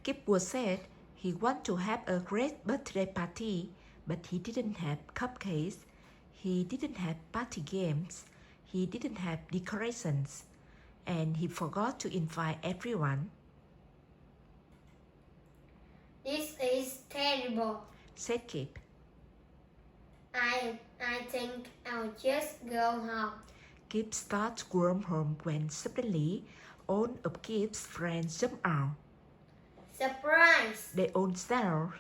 Kip was said he wanted to have a great birthday party, but he didn't have cupcakes, he didn't have party games, he didn't have decorations, and he forgot to invite everyone, This is terrible, said Kip. I think I'll just go home. Kip started to go home when suddenly all of Kip's friends jumped out. Surprise! They all shouted,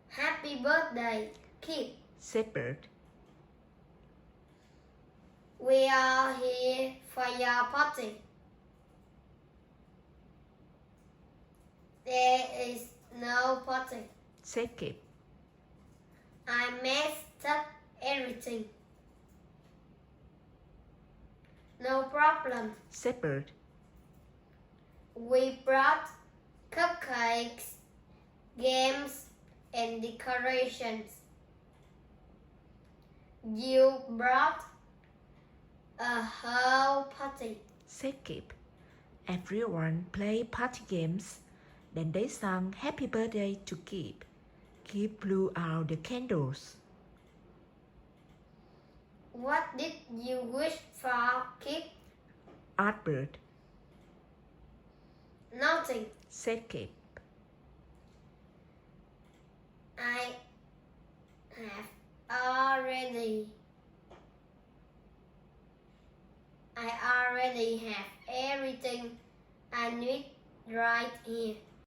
Happy birthday, Kip. said Bert. We are here for your party. There is no party. Said Kip. I messed up everything. No problem. Said Bert. We brought cupcakes, games, and decorations. You brought a whole party. Said Kip. Everyone played party games. Then they sang happy birthday to Kip. Kip blew out the candles. What did you wish for, Kip? Asked Bert. Nothing. Said Kip. I already have everything I need right here.